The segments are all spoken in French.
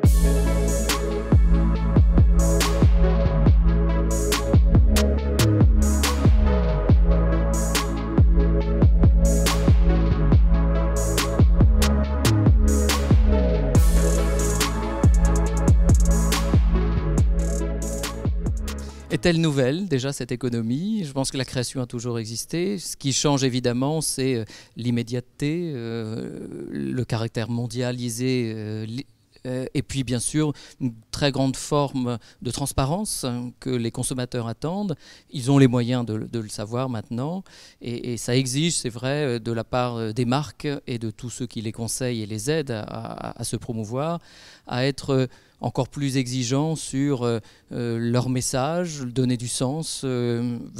Est-elle nouvelle, déjà, cette économie? Je pense que la création a toujours existé. Ce qui change évidemment, c'est l'immédiateté, le caractère mondialisé, et puis bien sûr une très grande forme de transparence que les consommateurs attendent. Ils ont les moyens de le savoir maintenant, et ça exige, c'est vrai, de la part des marques et de tous ceux qui les conseillent et les aident à se promouvoir, à être encore plus exigeants sur leur message, donner du sens,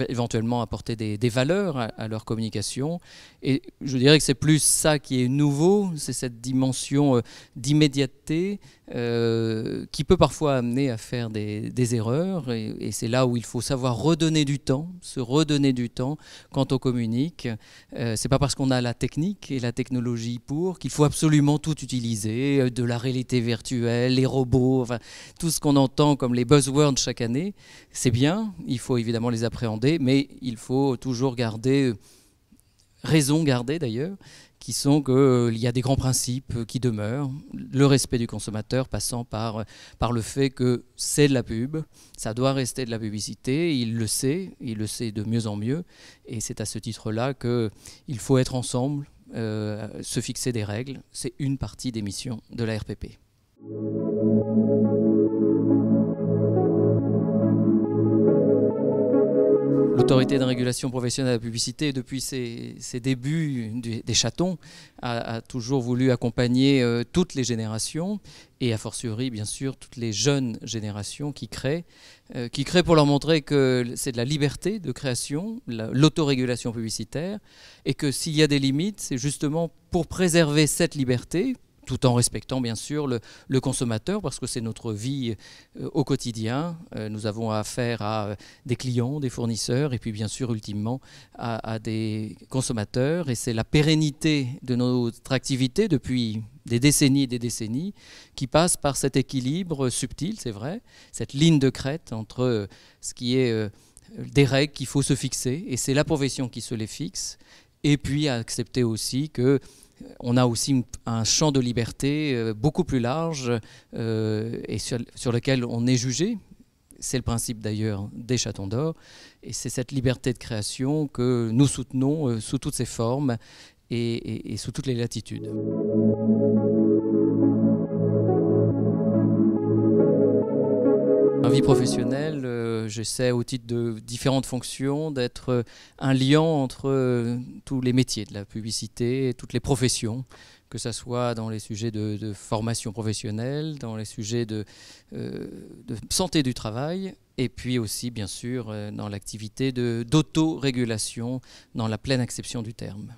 éventuellement apporter des valeurs à leur communication. Et je dirais que c'est plus ça qui est nouveau, c'est cette dimension d'immédiateté qui peut parfois amener à faire des erreurs. Et c'est là où il faut savoir redonner du temps, se redonner du temps quand on communique. C'est pas parce qu'on a la technique et la technologie qu'il faut absolument tout utiliser, de la réalité virtuelle, les robots, enfin, tout ce qu'on entend comme les buzzwords chaque année. C'est bien, il faut évidemment les appréhender, mais il faut toujours raison garder d'ailleurs, qui sont qu'il y a des grands principes qui demeurent, le respect du consommateur passant par le fait que c'est de la pub, ça doit rester de la publicité, il le sait de mieux en mieux, et c'est à ce titre-là qu'il faut être ensemble, se fixer des règles, c'est une partie des missions de la RPP. L'autorité de régulation professionnelle de la publicité, depuis ses débuts des chatons, a toujours voulu accompagner toutes les générations et a fortiori bien sûr toutes les jeunes générations qui créent pour leur montrer que c'est de la liberté de création, l'autorégulation publicitaire, et que s'il y a des limites, c'est justement pour préserver cette liberté, tout en respectant bien sûr le consommateur, parce que c'est notre vie au quotidien. Nous avons affaire à des clients, des fournisseurs, et puis bien sûr ultimement à des consommateurs. Et c'est la pérennité de notre activité depuis des décennies et des décennies qui passe par cet équilibre subtil, c'est vrai, cette ligne de crête entre ce qui est des règles qu'il faut se fixer, et c'est la profession qui se les fixe, et puis accepter aussi que on a aussi un champ de liberté beaucoup plus large et sur lequel on est jugé. C'est le principe d'ailleurs des Chatons d'Or. Et c'est cette liberté de création que nous soutenons sous toutes ses formes et sous toutes les latitudes. Dans la vie professionnelle, j'essaie au titre de différentes fonctions d'être un lien entre tous les métiers de la publicité et toutes les professions, que ce soit dans les sujets de formation professionnelle, dans les sujets de santé du travail, et puis aussi bien sûr dans l'activité d'autorégulation dans la pleine acception du terme.